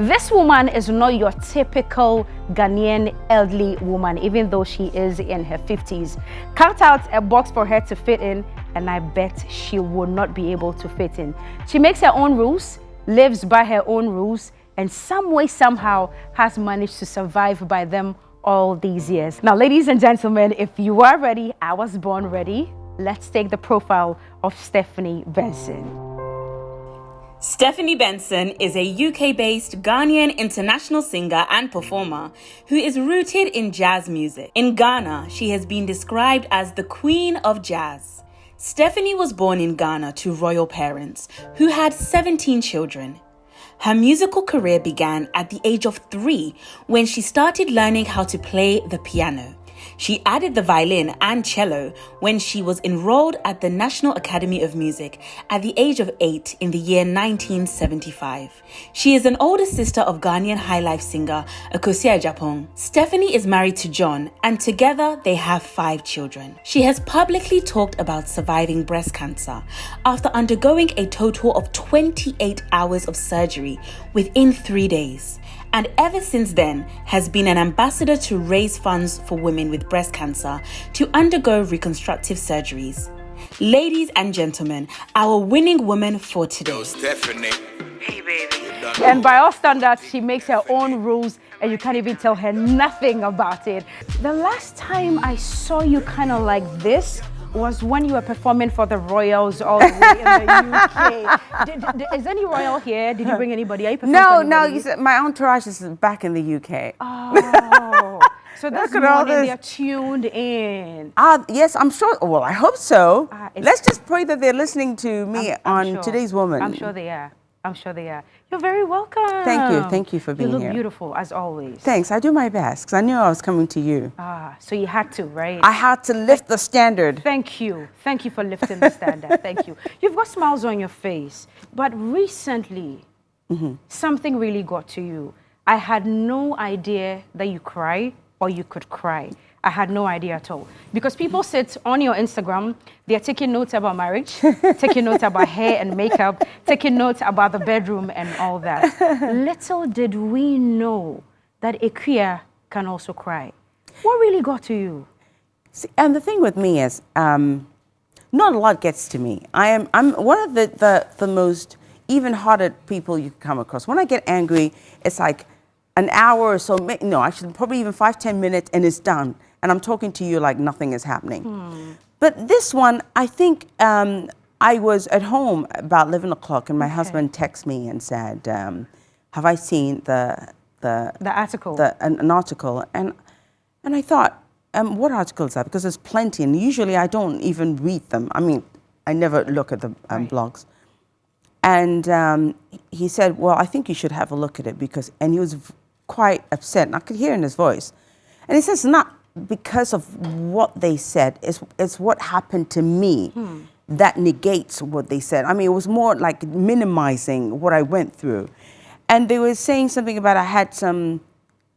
This woman is not your typical Ghanaian elderly woman, even though she is in her 50s. Cut out a box for her to fit in, and I bet she will not be able to fit in. She makes her own rules, lives by her own rules, and some way, somehow, has managed to survive by them all these years. Now, ladies and gentlemen, if you are ready, I was born ready. Let's take the profile of Stephanie Benson. Stephanie Benson is a UK-based Ghanaian international singer and performer who is rooted in jazz music. In Ghana, she has been described as the Queen of Jazz. Stephanie was born in Ghana to royal parents who had 17 children. Her musical career began at the age of 3 when she started learning how to play the piano. She added the violin and cello when she was enrolled at the National Academy of Music at the age of 8 in the year 1975. She is an older sister of Ghanaian highlife singer Akosua Agyapong. Stephanie is married to John, and together they have 5 children. She has publicly talked about surviving breast cancer after undergoing a total of 28 hours of surgery within 3 days. And ever since then has been an ambassador to raise funds for women with breast cancer to undergo reconstructive surgeries. Ladies and gentlemen, our winning woman for today. Yo, Stephanie. Hey, baby. And by all standards, she makes her own rules and you can't even tell her nothing about it. The last time I saw you kind of like this was when you were performing for the Royals all the way in the UK. Is any Royal here? Did you bring anybody? Are you performing No, you said my entourage is back in the UK. Oh, so this morning they're tuned in. Yes, I'm sure. Well, I hope so. Let's just pray that they're listening to me on sure. Today's Woman. I'm sure they are. I'm sure they are. You're very welcome. Thank you for being here. You look beautiful, as always. Thanks, I do my best, because I knew I was coming to you. So you had to, right? I had to lift the standard. Thank you for lifting the standard. Thank you. You've got smiles on your face, but recently, something really got to you. I had no idea that you cry or you could cry. I had no idea at all. Because people sit on your Instagram, they're taking notes about marriage, taking notes about hair and makeup, taking notes about the bedroom and all that. Little did we know that a queer can also cry. What really got to you? See, and the thing with me is, not a lot gets to me. I'm one of the most even-hearted people you can come across. When I get angry, it's like an hour or so, no, actually probably even 5-10 minutes and it's done. And I'm talking to you like nothing is happening. But this one, I think I was at home about 11 o'clock and my husband texted me and said, have I seen the article? An article. And I thought, what article is that? Because there's plenty and usually I don't even read them. I mean, I never look at the blogs. And he said, well, I think you should have a look at it because, and he was quite upset and I could hear in his voice. And he says, not because of what they said, it's what happened to me that negates what they said. I mean, it was more like minimizing what I went through. And they were saying something about I had some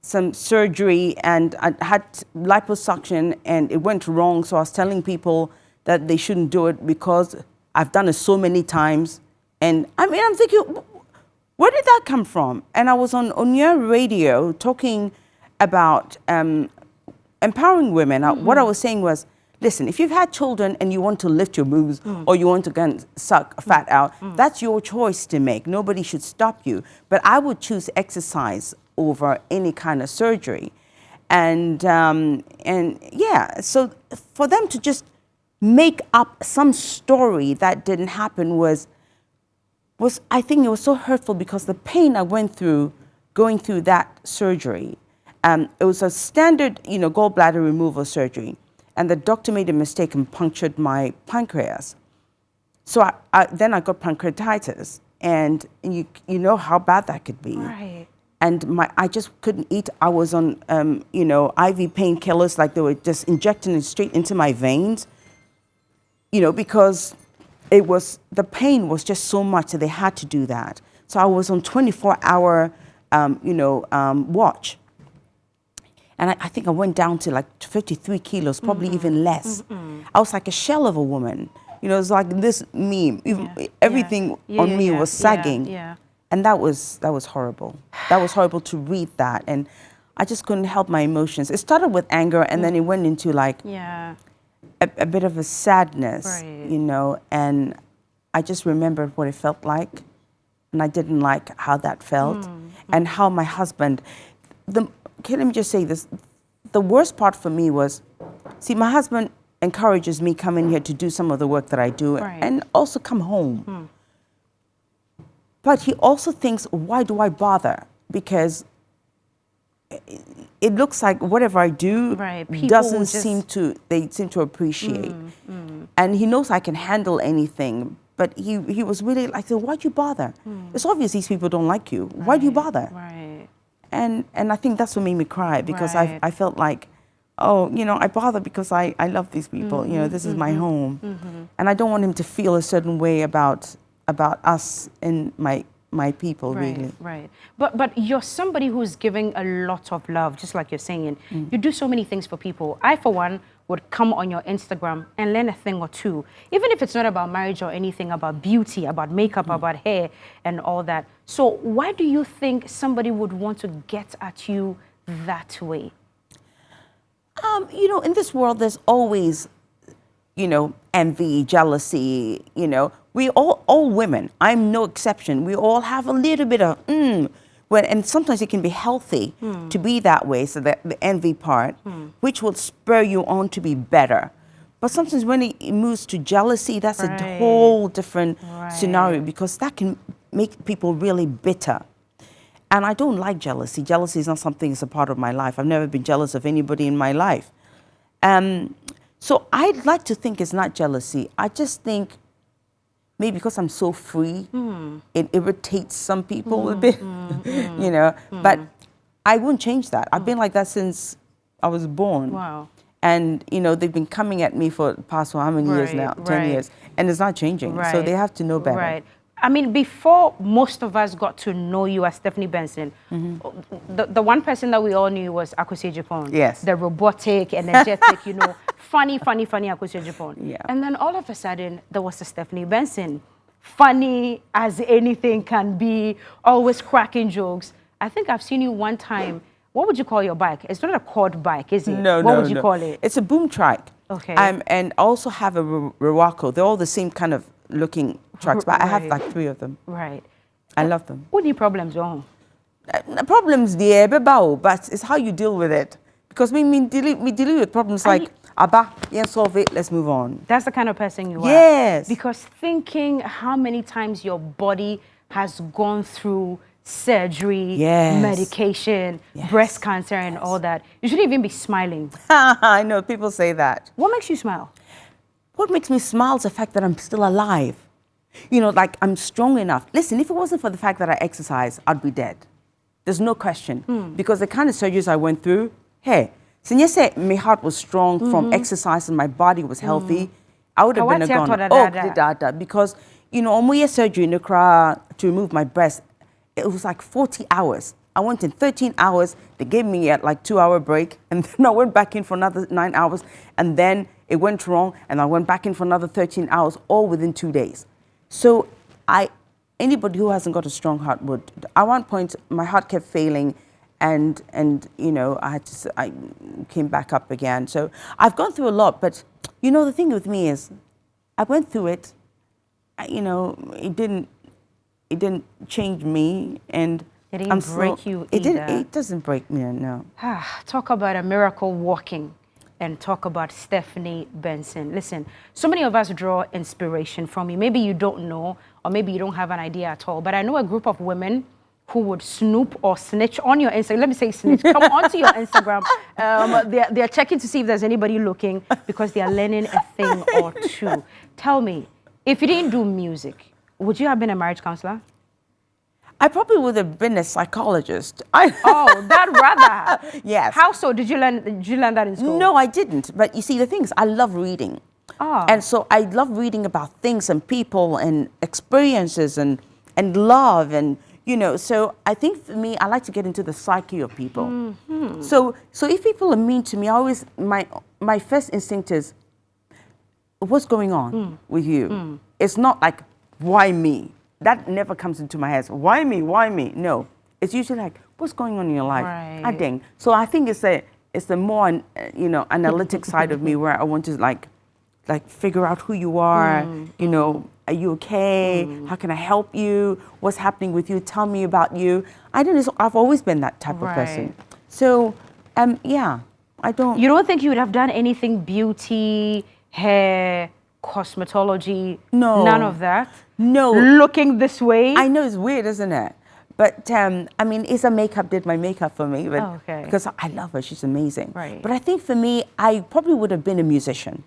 surgery and I had liposuction and it went wrong. So I was telling people that they shouldn't do it because I've done it so many times. And I mean, I'm thinking, where did that come from? And I was on your radio talking about empowering women. What I was saying was, listen, if you've had children and you want to lift your boobs or you want to go and suck fat out, that's your choice to make. Nobody should stop you. But I would choose exercise over any kind of surgery. And yeah, so for them to just make up some story that didn't happen was I think it was so hurtful because the pain I went through going through that surgery. It was a standard, gallbladder removal surgery, and the doctor made a mistake and punctured my pancreas. So then I got pancreatitis, and you know how bad that could be. Right. And I just couldn't eat. I was on, IV painkillers, like they were just injecting it straight into my veins, because the pain was just so much that they had to do that. So I was on 24-hour, watch. And I think I went down to like 53 kilos, probably even less. I was like a shell of a woman. It was like this meme. Everything on me was sagging. And that was horrible. That was horrible to read that, and I just couldn't help my emotions. It started with anger, and then it went into like a bit of a sadness, you know. And I just remembered what it felt like, and I didn't like how that felt, and how my husband. Let me just say this: the worst part for me was, see, my husband encourages me coming here to do some of the work that I do, and also come home. But he also thinks, why do I bother? Because it looks like whatever I do doesn't seem to, they seem to appreciate. And he knows I can handle anything, but he was really like, so why'd you bother? It's obvious these people don't like you. Why do you bother? And I think that's what made me cry, because I felt like, oh, you know, I bother because I love these people. You know, this is my home. And I don't want him to feel a certain way about us and my people, really. But you're somebody who's giving a lot of love, just like you're saying. You do so many things for people. I, for one, would come on your Instagram and learn a thing or two, even if it's not about marriage or anything, about beauty, about makeup, about hair, and all that. So why do you think somebody would want to get at you that way? You know, in this world, there's always, you know, envy, jealousy, you know. We all women, I'm no exception. We all have a little bit of, and sometimes it can be healthy to be that way, so that the envy part, which will spur you on to be better. But sometimes when it moves to jealousy, that's a whole different scenario, because that can make people really bitter. And I don't like jealousy. Jealousy is not something that's a part of my life. I've never been jealous of anybody in my life. So I'd like to think it's not jealousy. I just think maybe because I'm so free, it irritates some people a bit, you know. But I won't change that. I've been like that since I was born. Wow. And, you know, they've been coming at me for the past, how many years now? 10 years. And it's not changing. So they have to know better. I mean, before most of us got to know you as Stephanie Benson, the one person that we all knew was Akosua Japan. Yes. The robotic, energetic, you know, funny Akosua Japan. Yeah. And then all of a sudden, there was a Stephanie Benson. Funny as anything can be, always cracking jokes. I think I've seen you one time. What would you call your bike? It's not a quad bike, is it? No, what would you call it? It's a boom trike. Okay. And I also have a Rowako. They're all the same kind of looking trucks, but I have like 3 of them. I love them. What any problems wrong? Problems there, but it's how you deal with it. Because we deal with problems like, Abba, yeah, solve it, let's move on. That's the kind of person you are. Yes. Because thinking how many times your body has gone through surgery, medication, breast cancer, and all that, you shouldn't even be smiling. I know, people say that. What makes you smile? What makes me smile is the fact that I'm still alive. You know, like I'm strong enough. Listen, if it wasn't for the fact that I exercise, I'd be dead. There's no question. Because the kind of surgeries I went through, hey, since you say my heart was strong from exercise and my body was healthy, I would have been a goner. Because, you know, on my surgery in the crowd to remove my breast, it was like 40 hours. I went in 13 hours. They gave me a like 2-hour break, and then I went back in for another 9 hours, and then it went wrong, and I went back in for another 13 hours, all within 2 days. So anybody who hasn't got a strong heart would. At one point, my heart kept failing, and you know, I came back up again. So I've gone through a lot, but you know, the thing with me is, I went through it. You know, it didn't change me, and it didn't break you either. It doesn't break me, no. Talk about a miracle walking. And talk about Stephanie Benson. Listen, so many of us draw inspiration from you. Maybe you don't know, or maybe you don't have an idea at all. But I know a group of women who would snoop or snitch on your Instagram. Let me say snitch. Come onto your Instagram. They're checking to see if there's anybody looking, because they are learning a thing or two. Tell me, if you didn't do music, would you have been a marriage counselor? I probably would have been a psychologist. Oh, that rather. Yes. How so? Did you learn that in school? No, I didn't. But you see, the thing is, I love reading. And so I love reading about things and people and experiences and love, and you know. So I think for me, I like to get into the psyche of people. So if people are mean to me, I always my first instinct is, what's going on with you? It's not like, why me? that never comes into my head. Why me? Why me? No. It's usually like, what's going on in your life? Right. I think. So I think it's the more, analytic side of me where I want to like figure out who you are, are you okay? How can I help you? What's happening with you? Tell me about you. I've always been that type of person. So, yeah, I don't. You don't think you would have done anything beauty, hair, cosmetology? No. None of that? No. Looking this way? I know it's weird, isn't it? But, Isa Makeup did my makeup for me. But because I love her. She's amazing. Right. But I think for me, I probably would have been a musician.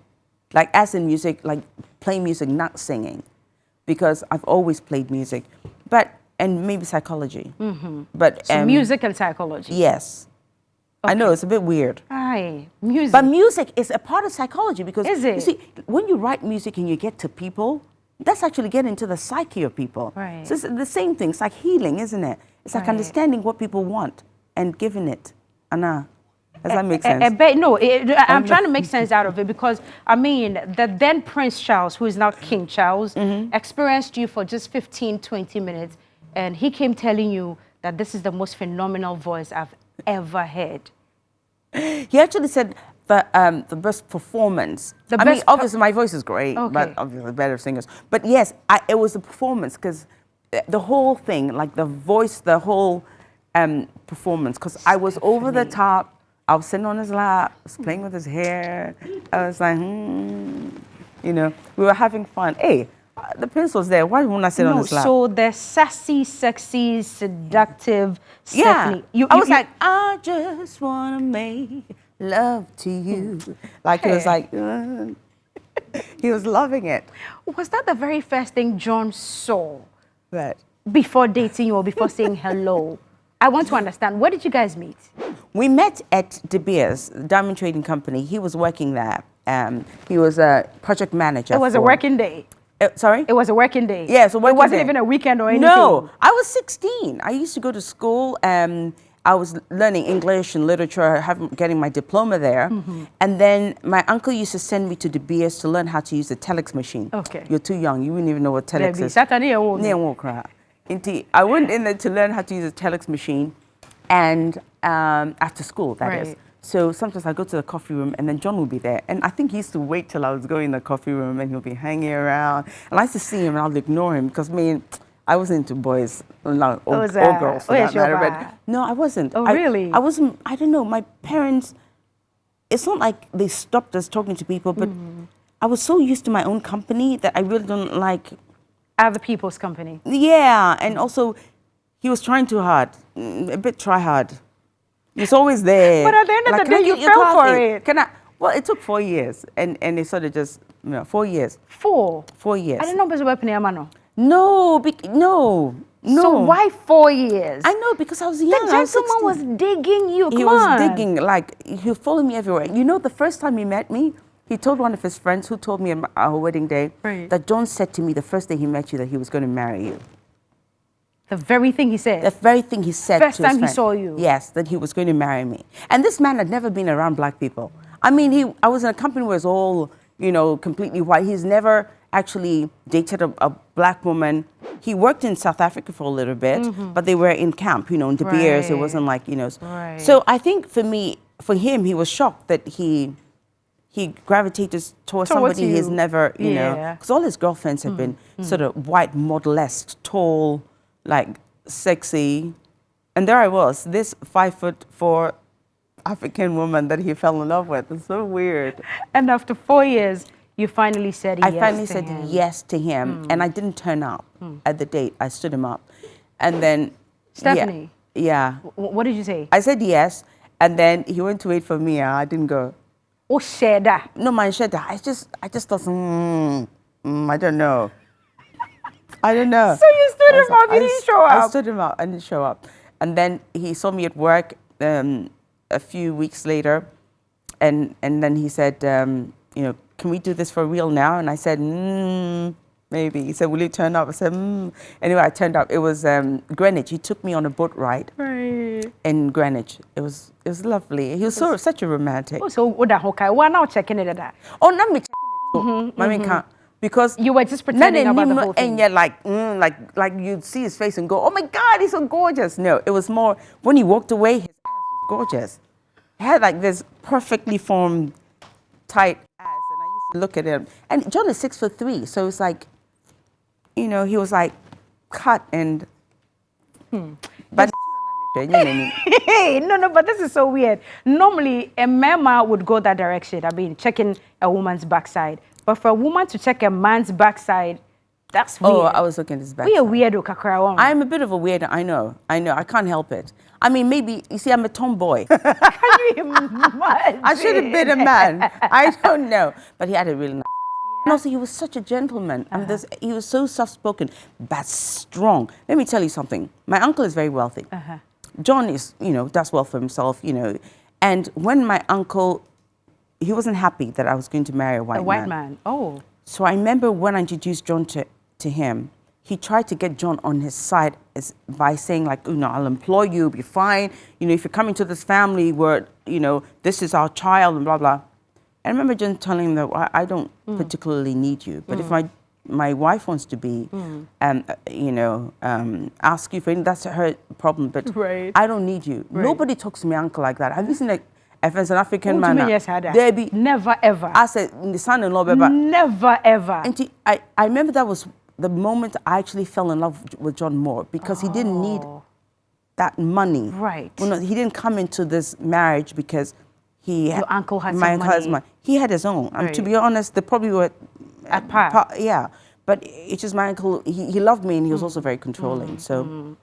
Like, as in music, like playing music, not singing. Because I've always played music. And maybe psychology. But so music and psychology? Yes. I know, it's a bit weird. Aye, music. But music is a part of psychology because Is it? You see, when you write music and you get to people, that's actually getting into the psyche of people. Right. So it's the same thing. It's like healing, isn't it? It's like understanding what people want and giving it. Anna, does that make sense? I'm trying to make sense out of it because, the then Prince Charles, who is now King Charles, experienced you for just 15, 20 minutes, and he came telling you that this is the most phenomenal voice I've ever heard. He actually said the best performance. Obviously my voice is great, but obviously better singers. But yes, it was the performance because the whole thing, like the voice, the whole performance, because I was over the top. I was sitting on his lap, I was playing with his hair. I was like, we were having fun. Hey, the prince was there. Why wouldn't I sit on his lap? So the sassy, sexy, seductive Stephanie. I was like, I just want to make love to you. Like, it was like, he was loving it. Was that the very first thing John saw? But before dating you or before saying hello? I want to understand. Where did you guys meet? We met at De Beers, Diamond Trading Company. He was working there. He was a project manager. It was a working day. Sorry? It was a working day. Yeah, so it wasn't even a weekend or anything. No, I was 16. I used to go to school. I was learning English and literature, getting my diploma there. And then my uncle used to send me to De Beers to learn how to use the telex machine. Okay. You're too young. You wouldn't even know what telex is. I went in there to learn how to use a telex machine, and after school, that is. So sometimes I go to the coffee room, and then John will be there. And I think he used to wait till I was going in the coffee room, and he'll be hanging around. And I used to see him, and I'll ignore him, because I wasn't into boys, or girls for that matter. But no, I wasn't. Oh, really? I wasn't, I don't know, my parents, it's not like they stopped us talking to people, but I was so used to my own company that I really don't like other people's company. Yeah, and also he was trying too hard, a bit try hard. He's always there. But at the end of the day, you fell for it. Well, it took 4 years, and it sort of just 4 years. 4 years. I didn't know it was weapon no. No. So why 4 years? I know, because I was young. The gentleman was digging you. He was digging, like he followed me everywhere. You know, the first time he met me, he told one of his friends who told me on our wedding day that John said to me the first day he met you that he was going to marry you. The very thing he said? The very thing he said first to his time friend. he saw you? Yes, that he was going to marry me. And this man had never been around black people. I mean, I was in a company where it was all, completely white. He's never actually dated a black woman. He worked in South Africa for a little bit, but they were in camp, in De Beers. It wasn't like, So I think for him, he was shocked that he gravitated towards somebody he's never, because all his girlfriends have been sort of white, model-esque, tall, like sexy. And there I was, this 5'4" African woman that he fell in love with. It's so weird. And after 4 years, you finally said yes to him. I finally said yes to him, and I didn't turn up at the date. I stood him up. And then... Stephanie? Yeah. What did you say? I said yes, and then he went to wait for me, and I didn't go. Oh, Sheda. No, my Sheda. I just thought, I don't know. I don't know. So you stood him up, you didn't show up? I stood him up, I didn't show up. And then he saw me at work a few weeks later, and then he said, can we do this for real now? And I said, maybe. He said, will you turn up? I said, Anyway, I turned up. It was Greenwich. He took me on a boat ride in Greenwich. It was lovely. He was such a romantic. Oh, so we're now checking it at that. Oh, not me checking it. Because you were just pretending about the whole thing. And yet, like you'd see his face and go, "Oh my God, he's so gorgeous." No, it was more when he walked away, his ass was gorgeous. He had like this perfectly formed, tight ass, and I used to look at him. And John is 6'3", so it's like, he was like cut and. But no, but this is so weird. Normally, a man would go that direction. I mean, checking a woman's backside. But for a woman to check a man's backside, that's weird. Oh, I was looking at his backside. We a weirdo, kakra. I'm a bit of a weirdo. I know. I can't help it. I mean, maybe, you see, I'm a tomboy. Can you imagine? I should have been a man. I don't know. But he had a really nice. And also, he was such a gentleman. I mean, he was so soft-spoken, but strong. Let me tell you something. My uncle is very wealthy. John is, does well for himself, And when my uncle, he wasn't happy that I was going to marry a white man. A white man, oh. So I remember when I introduced John to him, he tried to get John on his side by saying, like, I'll employ you, you'll be fine. If you're coming to this family where, this is our child and blah, blah. I remember John telling him that I don't particularly need you, but if my wife wants to be, ask you for anything, that's her problem, but I don't need you. Right. Nobody talks to me uncle like that. Have you seen, like, if it's an African man, Debbie, never ever. I said, the son-in-law, never ever. And I remember that was the moment I actually fell in love with John more, because he didn't need that money. Right. He didn't come into this marriage because your uncle had some money. He had his own. Right. To be honest, they probably were at par. Yeah. But it's just my uncle, he loved me, and he was also very controlling.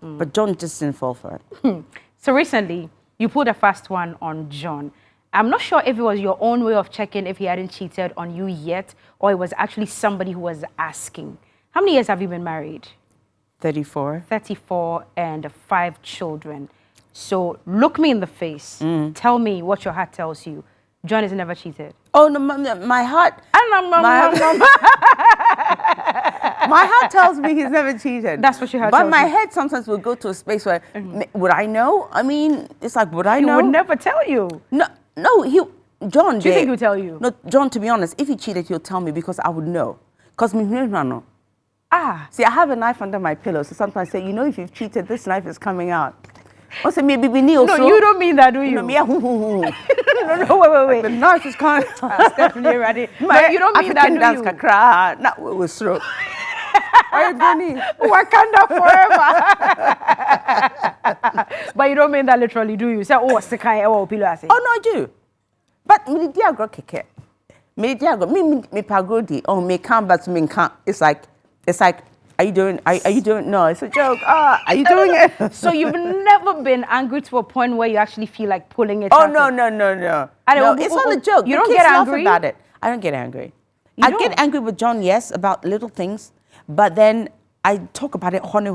But John just didn't fall for it. So recently, you put a fast one on John. I'm not sure if it was your own way of checking if he hadn't cheated on you yet, or it was actually somebody who was asking. How many years have you been married? 34. 34 and 5 children. So look me in the face. Tell me what your heart tells you. John has never cheated. Oh, no, my heart. My heart tells me he's never cheated. That's what your heart tells you. But my head sometimes will go to a space where, would I know? I mean, it's like, would I know? He would never tell you. No, John. Do you think he'll tell you? No, John, to be honest, if he cheated, he'll tell me, because I would know. Because see, I have a knife under my pillow, so sometimes I say, if you've cheated, this knife is coming out. Also, maybe no, you don't mean that, do you? No, wait. The knife is coming. Definitely ready. No, you don't mean that, do you? Kakra, not with throat. Wakanda forever. But you don't mean that literally, do you? Say, Sekai, pillow. Oh, no, I do. But me diago keke. Me diago, me pagodi. Oh, me come, but me can't. It's like. Are you doing? No, it's a joke. Are you doing it? So you've never been angry to a point where you actually feel like pulling it? Oh, no. No, it's not a joke. You don't get angry about it. I don't get angry. I get angry with John, yes, about little things, but then I talk about it. And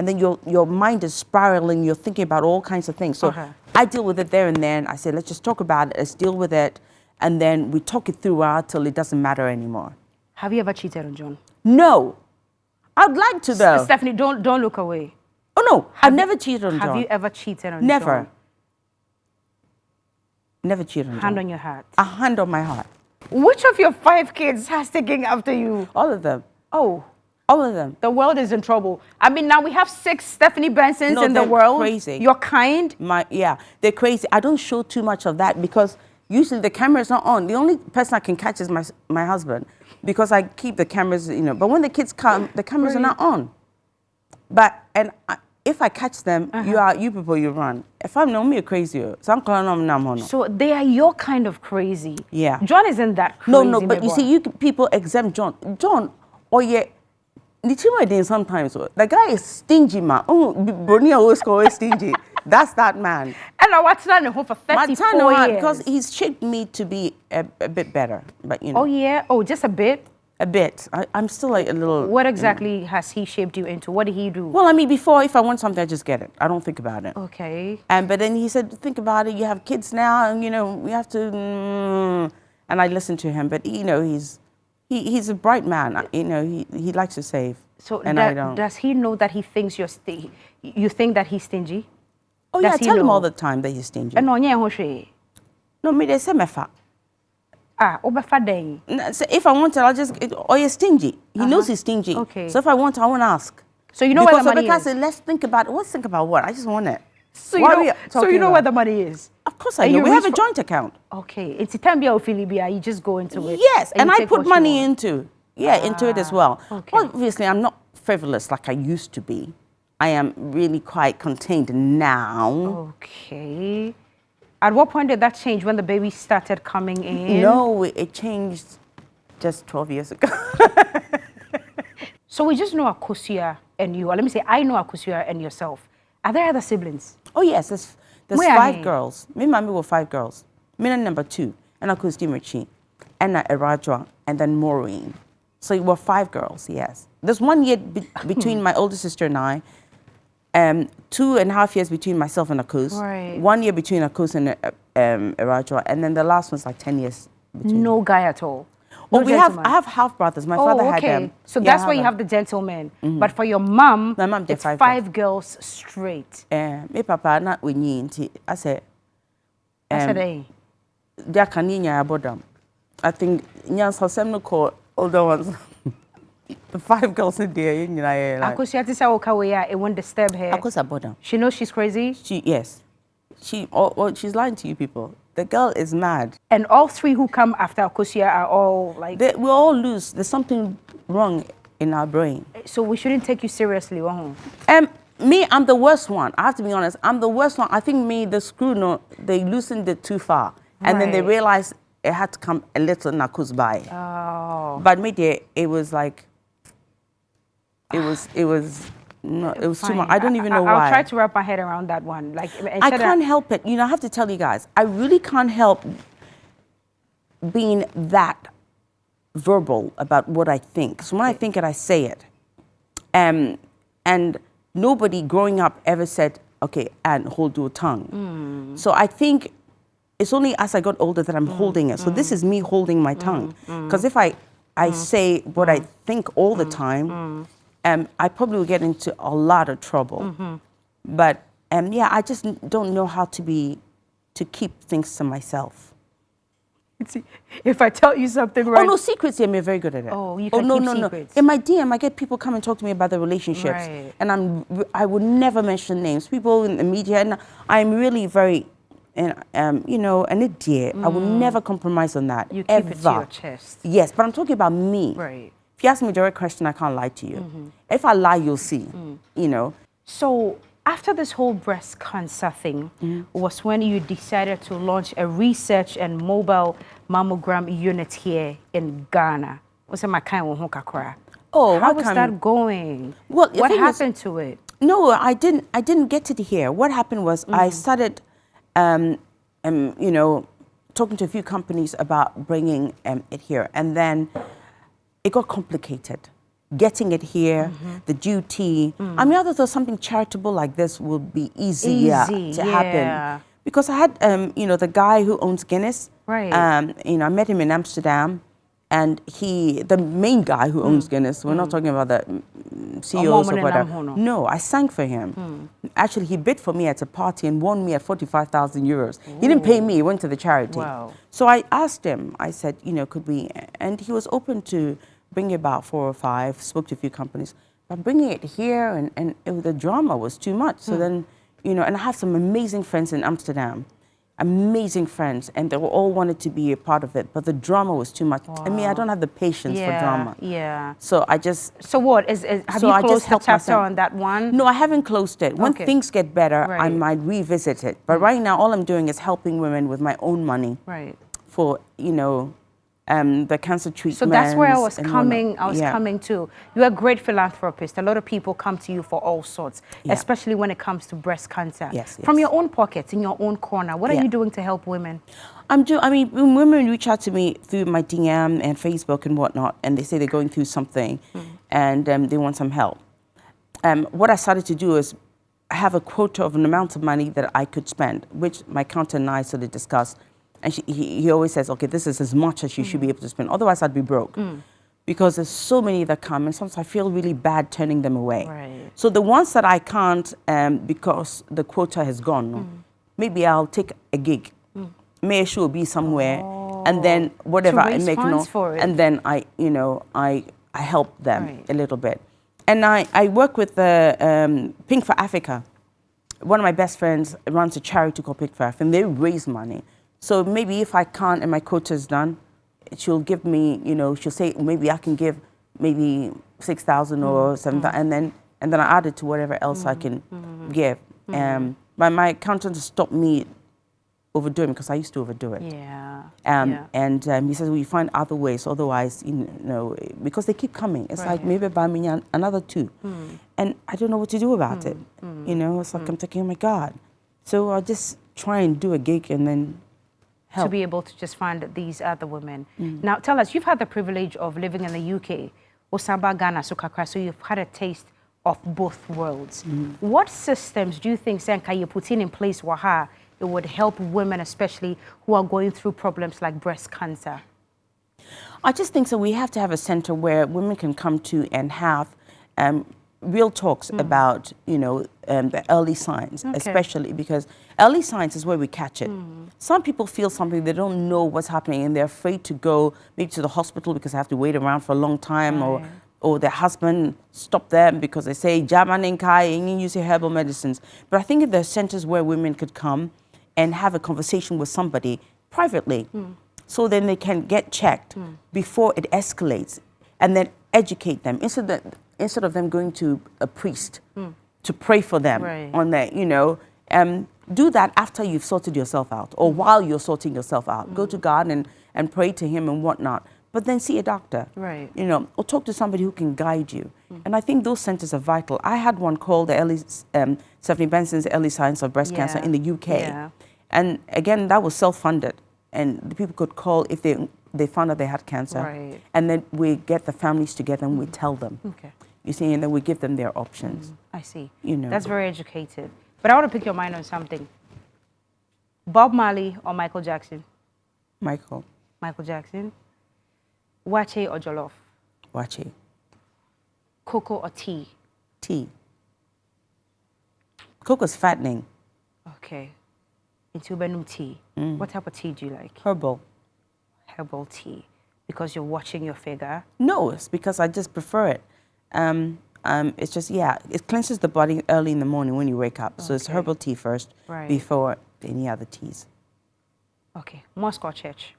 then your mind is spiraling. You're thinking about all kinds of things. So I deal with it there and then. I say, let's just talk about it. Let's deal with it. And then we talk it through till it doesn't matter anymore. Have you ever cheated on John? No. I'd like to, though. Stephanie, don't look away. Oh, no. I've never cheated on John. Have you ever cheated on John? Never. Never cheated on John. Hand on your heart. A hand on my heart. Which of your 5 kids has taken after you? All of them. Oh. All of them. The world is in trouble. I mean, now we have 6 Stephanie Bensons in the world. Crazy. You're kind. They're crazy. I don't show too much of that because usually the camera is not on. The only person I can catch is my husband, because I keep the cameras, But when the kids come, the cameras are not on. If I catch them, you people, you run. If I'm no me crazy, so they are your kind of crazy. Yeah. John isn't that crazy. No, but you see, you people exempt John. John, sometimes the guy is stingy, man. Oh, Brony always stingy. That's that man. And I watched that in home for 34 years. Because he's shaped me to be a bit better, but Oh yeah? Oh, just a bit? A bit. I'm still like a little... What exactly has he shaped you into? What did he do? Well, I mean, before, if I want something, I just get it. I don't think about it. Okay. But then he said, think about it. You have kids now, and, we have to... And I listened to him, but, he's a bright man. He likes to save. So and I don't. Does he know that he thinks you think that he's stingy? Oh, yeah, I tell him all the time that he's stingy. No, me, they say me fat. Ah, obefa day. So if I want it, I'll just, or you're stingy. He knows he's stingy. Okay. So if I want it, I won't ask. So you know where the money because is? said, let's think about, let's think about what? I just want it. So you know where the money is? Of course I know. We have a joint account. Okay. It's a time you just go into it. Yes, and I put money into into it as well. Okay. Well, obviously, I'm not frivolous like I used to be. I am really quite contained now. Okay. At what point did that change, when the baby started coming in? No, it changed just 12 years ago. So we just know Akosua and you. Or let me say, I know Akosua and yourself. Are there other siblings? Oh, yes. There's Where 5 girls. Me and Mami were 5 girls. Me and number 2. And Akusti Michi. And Erajwa. And then Maureen. So we were 5 girls, yes. There's 1 year between my older sister and I. 2.5 years between myself and Akus. Right. 1 year between Akus and Erajwa. And then the last one's like 10 years between. No guy at all. Oh, No I have half brothers. My father had them. So that's why you have the gentlemen. But for your mom, my mom did it's 5 5 girls straight. Me papa not winning. I said, hey. They can about them. I think Nyans has some no call older ones. The 5 girls in there, you know. Akosua tisa okawaya, it won't disturb her. Of course, about them. She knows she's crazy. Yes. She's lying to you people. The girl is mad. And all 3 who come after Akosua are all like. We're all loose. There's something wrong in our brain. So we shouldn't take you seriously. Me, I'm the worst one. I have to be honest. I'm the worst one. I think the screw, they loosened it too far. And then they realized it had to come a little knuckles by. Oh. But me, it was like, it was too much. I don't even know why. I'll try to wrap my head around that one. Like, I can't help it. You know, I have to tell you guys, I really can't help being that verbal about what I think. So when I think it, I say it. And nobody growing up ever said, okay, and hold your tongue. So I think it's only as I got older that I'm holding it. So this is me holding my tongue. Because if I say what I think all the time, I probably will get into a lot of trouble. But yeah, I just don't know how to keep things to myself. See, if I tell you something right. Oh, no, secrets, yeah, I'm very good at it. Oh, you can keep secrets. In my DM, I get people come and talk to me about their relationships. Right. And I would never mention names. People in the media, and I'm really very, you know, an idiot. I will never compromise on that. You keep it to your chest. Yes, but I'm talking about me. Right. If you ask me a direct question, I can't lie to you. If I lie, you'll see, you know. So after this whole breast cancer thing was when you decided to launch a research and mobile mammogram unit here in Ghana. What's my kind of Oh, how was that going? Well, what happened to it? No, I didn't get it here. What happened was I started, you know, talking to a few companies about bringing it here, and then it got complicated. Getting it here, the duty. I mean, I thought something charitable like this would be easier to happen. Because I had, you know, the guy who owns Guinness. Right. You know, I met him in Amsterdam, and the main guy who owns Guinness. We're not talking about the CEOs or whatever. No, I sang for him. Actually, he bid for me at a party and won me at 45,000 euros. He didn't pay me; he went to the charity. Wow. So I asked him. I said, you know, could we? And he was open to bring about 4 or 5, spoke to a few companies. But bringing it here, and the drama was too much. So then, you know, and I have some amazing friends in Amsterdam, amazing friends, and they all wanted to be a part of it, but the drama was too much. Wow. I mean, I don't have the patience for drama. Yeah. So I just... So what? Have you closed the chapter on that one? No, I haven't closed it. When things get better, I might revisit it. But right now, all I'm doing is helping women with my own money. Right. For, you know... the cancer treatment. So that's where I was coming to. You're a great philanthropist. A lot of people come to you for all sorts, especially when it comes to breast cancer. Yes. From your own pockets, in your own corner, what are you doing to help women? I mean, when women reach out to me through my DM and Facebook and whatnot, and they say they're going through something and they want some help. What I started to do is I have a quota of an amount of money that I could spend, which my accountant and I sort of discussed. And he always says, okay, this is as much as you should be able to spend. Otherwise, I'd be broke. Because there's so many that come, and sometimes I feel really bad turning them away. Right. So the ones that I can't, because the quota has gone, maybe I'll take a gig. May show be somewhere, and then whatever I raise make, funds for it. and then I help them Right. a little bit. And I work with the Pink for Africa. One of my best friends runs a charity called Pink for Africa, and they raise money. So maybe if I can't and my quota is done, she'll give me, she'll say maybe I can give maybe 6,000 or 7,000, and then I add it to whatever else I can give. But my accountant stopped me overdoing, because I used to overdo it. Yeah. And he says, well, you find other ways, otherwise, because they keep coming. It's like, maybe buy me another 2. And I don't know what to do about it. It's like I'm thinking, oh my God. So I'll just try and do a gig and then help. To be able to just find these other women. Now, tell us, you've had the privilege of living in the UK, Osaba, Ghana, Sukakra, so you've had a taste of both worlds. What systems do you think, Senka, you put in place, Waha, it would help women, especially who are going through problems like breast cancer? I just think so. We have to have a center where women can come to and have real talks about, the early signs, especially because early signs is where we catch it. Some people feel something, they don't know what's happening, and they're afraid to go maybe to the hospital because they have to wait around for a long time, or their husband stopped them because they say, Jaman and Kai, and you use your herbal medicines. But I think if there are centers where women could come and have a conversation with somebody privately, so then they can get checked before it escalates, and then educate them instead of them going to a priest to pray for them on that, do that after you've sorted yourself out, or while you're sorting yourself out. Go to God and pray to Him and whatnot. But then see a doctor, or talk to somebody who can guide you. And I think those centers are vital. I had one called the Stephanie Benson's Early Signs of Breast Cancer in the UK. And again, that was self-funded. And the people could call if they found out they had cancer. And then we get the families together and we tell them. You see, and then we give them their options. I see. That's very educated. But I want to pick your mind on something. Bob Marley or Michael Jackson? Michael Jackson. Wache or jollof? Wache. Cocoa or tea? Tea. Cocoa's fattening. Okay. Into Benum tea. What type of tea do you like? Herbal. Herbal tea. Because you're watching your figure? No, it's because I just prefer it. It's just, it cleanses the body early in the morning when you wake up. So it's herbal tea first before any other teas. Okay. Mosque or church?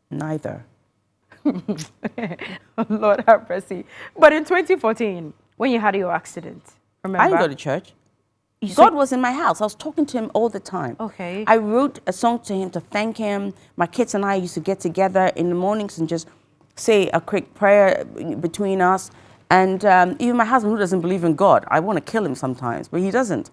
Neither. Lord have mercy. But in 2014, when you had your accident, remember? I didn't go to church. God was in my house. I was talking to Him all the time. Okay. I wrote a song to Him to thank Him. My kids and I used to get together in the mornings and just say a quick prayer between us. And even my husband, who doesn't believe in God, I want to kill him sometimes, but he doesn't.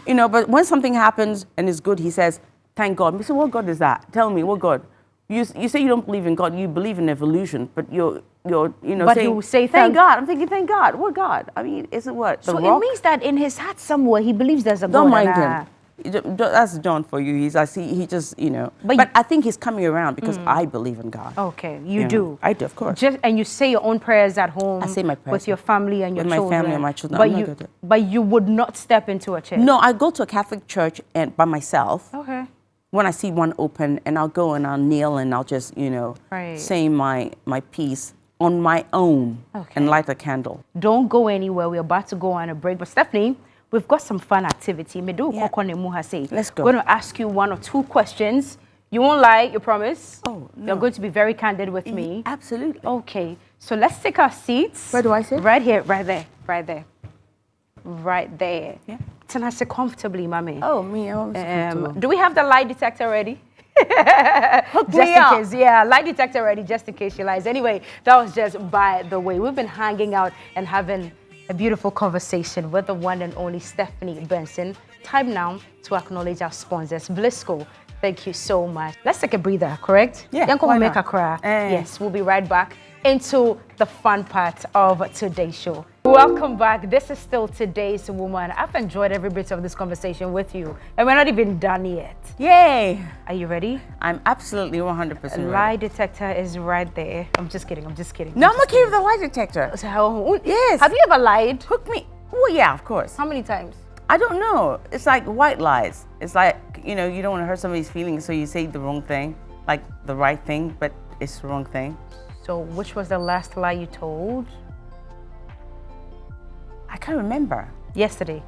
But when something happens and it's good, he says, thank God. We say, what God is that? Tell me, what God? You say you don't believe in God, you believe in evolution, but you're but saying, you say thank God. I'm thinking, thank God. What God? I mean, is it what? The so rock? It means that in his heart somewhere he believes there's a God. Don't mind him. That's John for you. He just, But I think he's coming around because I believe in God. Okay, you do. I do, of course. And you say your own prayers at home. I say my prayers with your family and your children. With my family and my children. But you would not step into a church. No, I go to a Catholic church and by myself. Okay. When I see one open, and I'll go and I'll kneel and I'll just, say my piece on my own and light a candle. Don't go anywhere. We're about to go on a break. But Stephanie, we've got some fun activity. Let's go. I'm going to ask you 1 or 2 questions. You won't lie, you promise? Oh, no. You're going to be very candid with me. Absolutely. Okay. So let's take our seats. Where do I sit? Right here, right there, right there. Right there. Yeah. Can I sit comfortably, mommy? Oh, me. Do we have the lie detector ready? Hook just me in up. case, lie detector ready, just in case she lies. Anyway, that was just by the way. We've been hanging out and having a beautiful conversation with the one and only Stephanie Benson. Time now to acknowledge our sponsors. Blisco, thank you so much. Let's take a breather, correct? Yeah, why not? Yes, we'll be right back into the fun part of today's show. Welcome back. This is still Today's Woman. I've enjoyed every bit of this conversation with you, and we're not even done yet. Yay! Are you ready? I'm absolutely 100% ready. Lie detector is right there. I'm just kidding. No, I'm okay with the lie detector. So, yes. Have you ever lied? Hook me. Oh, yeah, of course. How many times? I don't know. It's like white lies. It's like, you don't want to hurt somebody's feelings, so you say the wrong thing. like the right thing, but it's the wrong thing. So which was the last lie you told? I can't remember. Yesterday.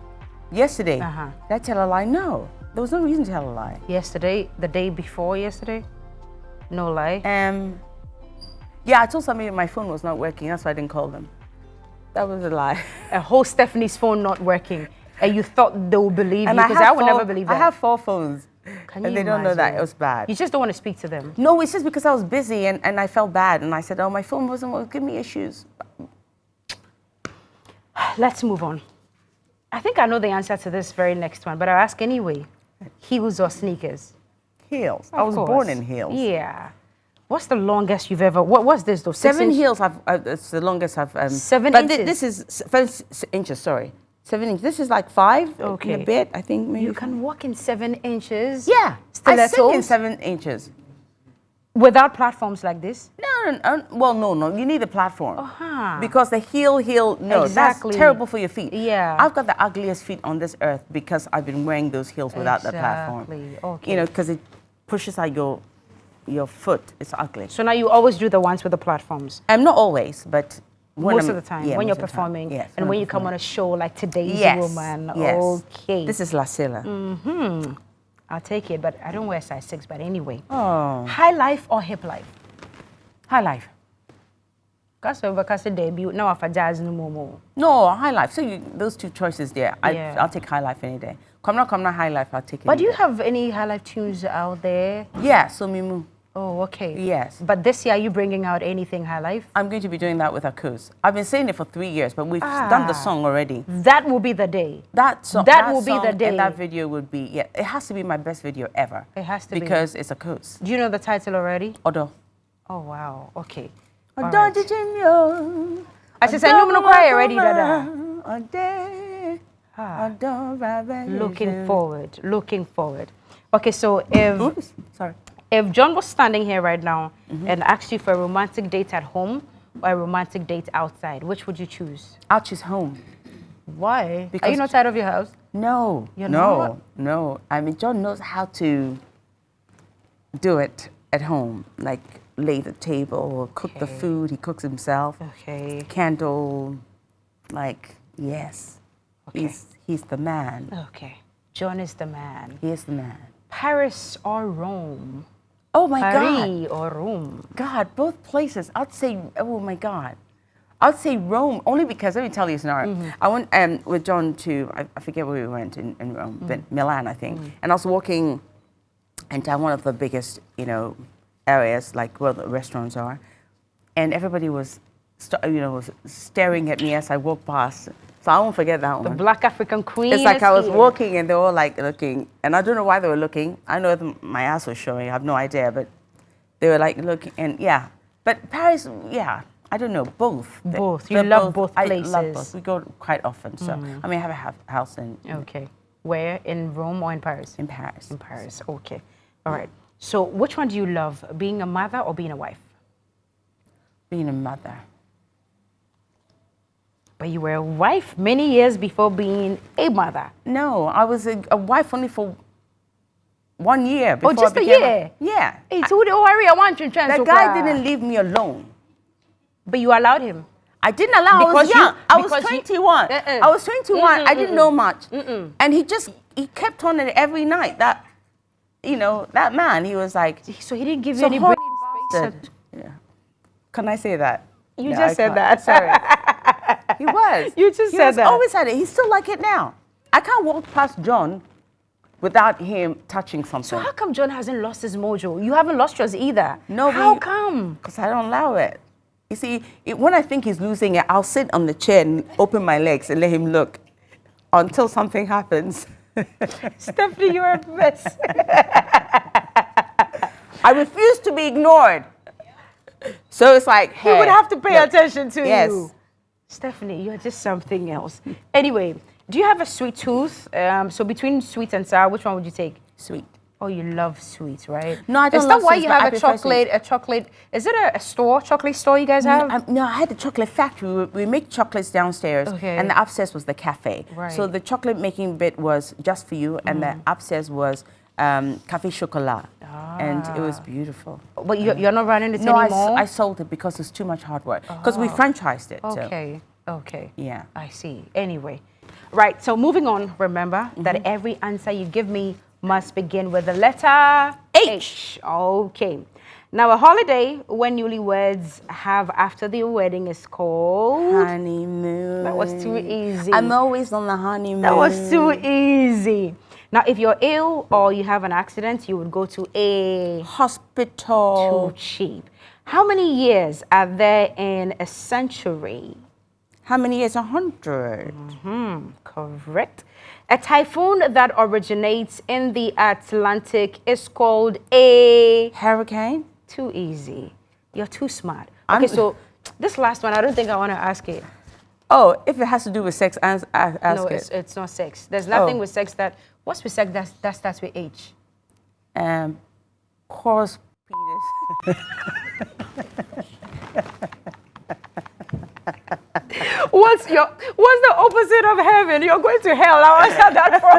Yesterday. Uh-huh. Did I tell a lie? No. There was no reason to tell a lie. Yesterday, the day before yesterday? No lie? Yeah, I told somebody my phone was not working. That's why I didn't call them. That was a lie. A whole Stephanie's phone not working. And you thought they would believe you, because I would never believe that. I have 4 phones. Can and you they don't know that. imagine? It was bad. You just don't want to speak to them. No, it's just because I was busy and I felt bad. And I said, oh, my phone wasn't giving me issues. Let's move on. I think I know the answer to this very next one, but I'll ask anyway. Heels or sneakers? Heels. I Of was course. born in heels. Yeah. What's the longest you've ever... What's this though? 7 heels. It's the longest I've... 7 but inches? This is 7 inches, sorry. 7 inches. This is like 5 Okay. in a bit, I think. Maybe. You can walk in 7 inches? Yeah. I sing in Stilettos? 7 inches. Without platforms like this? No. Well, no. You need a platform. Uh-huh. Because the heel, no, Exactly. that's terrible for your feet. Yeah. I've got the ugliest feet on this earth because I've been wearing those heels without the platform. Exactly. Okay. You know, because it pushes out your foot. It's ugly. So now you always do the ones with the platforms? Not always, but Most of the time, yeah, when you're most of the time. performing, Yes, and when you come on a show like Today's Yes. Woman. Yes. Okay. This is La Silla. I'll take it, but I don't wear size 6, but anyway. Oh. High life or hip life? High life. Because debut, now for jazz no more. No, high life. So those 2 choices there. Yeah. I'll take high life any day. Come not high life, I'll take it. But do you any day. have any high life tunes out there? Yeah, so Mimu. Oh, okay. Yes. But this year, are you bringing out anything high life? I'm going to be doing that with Akuz. I've been saying it for 3 years, but we've done the song already. That will be the day. That song, That will be song the day. And that video would be, yeah, it has to be my best video ever. It has to be. Because it's Akuz. Do you know the title already? Odo. Oh, wow. Okay. All Odo right. Jinyo. I said, I know cry already, Dada. Looking forward. Okay, so Oops, sorry. if John was standing here right now and asked you for a romantic date at home or a romantic date outside, which would you choose? I'll choose home. Why? Are Because- you not tired of your house? No, You're not? no. I mean, John knows how to do it at home, like lay the table, cook the Okay. food. He cooks himself. Okay. Candle, like, yes. Okay. He's the man. Okay. John is the man. He is the man. Paris or Rome? Oh my God. Paris or Rome? God, both places. I'd say, oh my God. I'd say Rome, only because, let me tell you a scenario. I went with John to, I forget where we went in Rome, but Milan, I think. And I was walking into one of the biggest, areas, like where the restaurants are. And everybody was, was staring at me as I walked past. So I won't forget that The one. Black African Queen. It's like is I was here. walking and they were all like looking. And I don't know why they were looking. I know my ass was showing. I have no idea. But they were like looking. And yeah. But Paris, yeah. I don't know. Both. Both. They're You love both I places. love both. We go quite often. So, I mean, I have a house Okay. Where? In Rome or in Paris? in Paris. In Paris. Okay. All right. So which one do you love? Being a mother or being a wife? Being a mother. But you were a wife many years before being a mother. No, I was a wife only for 1 year. Before just I a became year? Yeah. Hey, so don't worry, I want you to That guy didn't leave me alone. But you allowed him. I didn't allow. I was young. I was 21. I was 21. I didn't know much. And he kept on it every night. That, that man, he was like. So he didn't give you So any horny breathing bastard. space. Yeah. Can I say that? You No, just I said can't. that. Sorry. He was. You just He said was that. always had it. He's still like it now. I can't walk past John without him touching So something. how come John hasn't lost his mojo? You haven't lost yours either. No, How we- come? Because I don't allow it. You see, when I think he's losing it, I'll sit on the chair and open my legs and let him look until something happens. Stephanie, you're a mess. I refuse to be ignored. So it's like, He hey, would have to pay look. attention to Yes. you. Stephanie, you're just something else. Anyway, do you have a sweet tooth? So between sweet and sour, which one would you take? Sweet. Oh, you love sweets, right? No, I don't Is love that why sweets, you but I have prefer a chocolate? Is it a store, chocolate store you guys have? No, I had the chocolate factory. We make chocolates downstairs, Okay. and the upstairs was the cafe. Right. So the chocolate making bit was just for you, and the upstairs was Café Chocolat. And it was beautiful. But you're not running it No, anymore? I sold it because it's too much hard work. Because we franchised it. Okay, okay. Yeah. I see. Anyway. Right, so moving on, remember that every answer you give me must begin with the letter H. Okay. Now, a holiday when newlyweds have after the wedding is called... Honeymoon. That was too easy. I'm always on the honeymoon. That was too easy. Now, if you're ill or you have an accident, you would go to a... hospital. Too cheap. How many years are there in a century? How many years? 100. Correct. A typhoon that originates in the Atlantic is called a... Hurricane. Too easy. You're too smart. Okay, so this last one, I don't think I want to ask it. Oh, if it has to do with sex, ask No, it. it's not sex. There's nothing with sex that... What's with sex that starts with H? Horse penis. What's the opposite of heaven? You're going to hell. I answered that for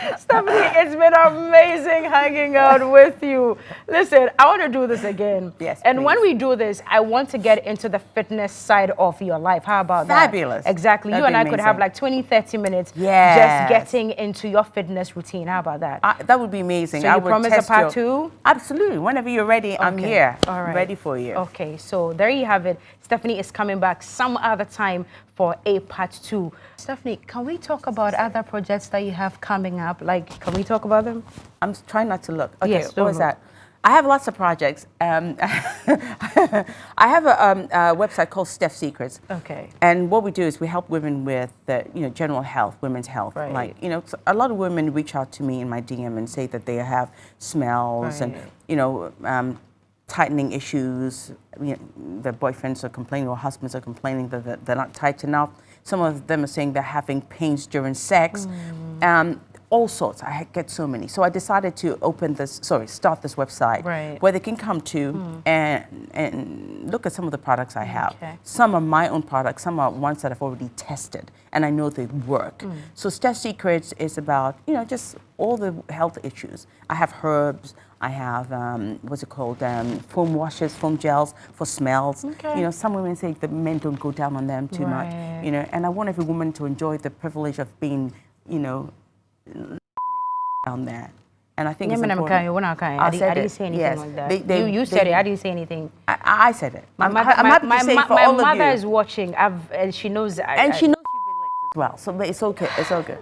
you. Stephanie, it's been amazing hanging out with you. Listen, I want to do this again. Yes, and please. when we do this, I want to get into the fitness side of your life. How about that? Fabulous. Exactly. That'd you and be I could have amazing. like 20, 30 minutes Yes. just getting into your fitness routine. How about that? That would be amazing. So I you would promise a test part two? Absolutely. Whenever you're ready, I'm Okay. here. All right. Ready for you. Okay, so there you have it. Stephanie is coming back some other time for a part 2. Stephanie, can we talk about other projects that you have coming up? Like, can we talk about them? I'm trying not to look. Okay, Yes, what don't was look. that? I have lots of projects. I have a website called Steph Secrets. Okay. And what we do is we help women with general health, women's health. Right. Like, a lot of women reach out to me in my DM and say that they have smells Right. and, tightening issues. Their boyfriends are complaining or husbands are complaining that they're not tight enough. Some of them are saying they're having pains during sex. All sorts. I get so many. So I decided to start this website Right. where they can come to and look at some of the products I have. Okay. Some are my own products. Some are ones that I've already tested and I know they work. So Steph Secrets is about, just all the health issues. I have herbs. I have, foam washes, foam gels for smells. Okay. Some women say the men don't go down on them too much. Right. And I want every woman to enjoy the privilege of being, down there. And I think it's important. I didn't say anything Yes. like that. You said it. I didn't say anything. I said it. My I'm happy to say it for all of you. my mother is watching, and she knows. And she knows you've been licked as well, so it's okay. It's all good.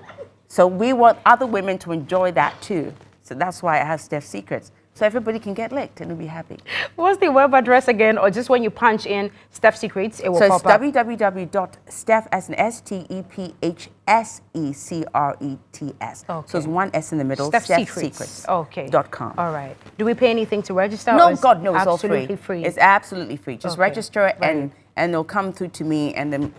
So we want other women to enjoy that too. So that's why I have Steph Secrets. So everybody can get licked and they'll be happy. What's the web address again? Or just when you punch in Steph Secrets, it will So it's pop up. www.steph, as in STEPHSECRETS. Okay. So it's one S in the middle. Steph Secrets. Okay. .com. All right. Do we pay anything to register? No, or is God, no, it's all absolutely free. It's absolutely free. Just Okay. register Right. and they'll come through to me, and then,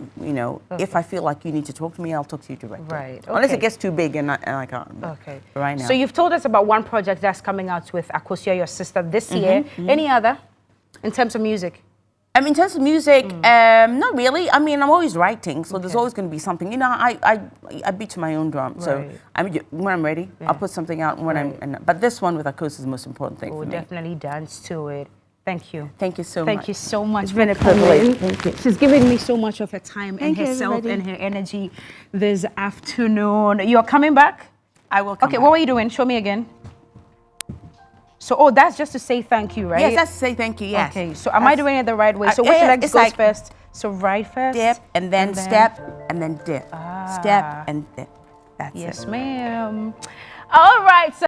if I feel like you need to talk to me, I'll talk to you directly. Right, Unless okay. it gets too big and I can't. Okay. Right now. So you've told us about one project that's coming out with Akosia, your sister, this year. Any other in terms of music? In terms of music, not really. I'm always writing, so there's always going to be something. I beat to my own drum. So Right. when I'm ready, I'll put something out. But this one with Akosia is the most important thing We'll for me. definitely dance to it. Thank you. Thank you so much. Thank you so much. It's been a for coming. privilege. Thank you. She's giving me so much of her time Thank and you, herself everybody. and her energy this afternoon. You're coming back? I will come Okay, back. what were you doing? Show me again. So, that's just to say thank you, right? Yes, that's to say thank you, yes. Okay, so am I doing it the right way? So yeah, which yeah, leg it's goes like first? So right first? Dip, and then step, and then dip. Step, and dip. That's it. Yes, ma'am. All right. So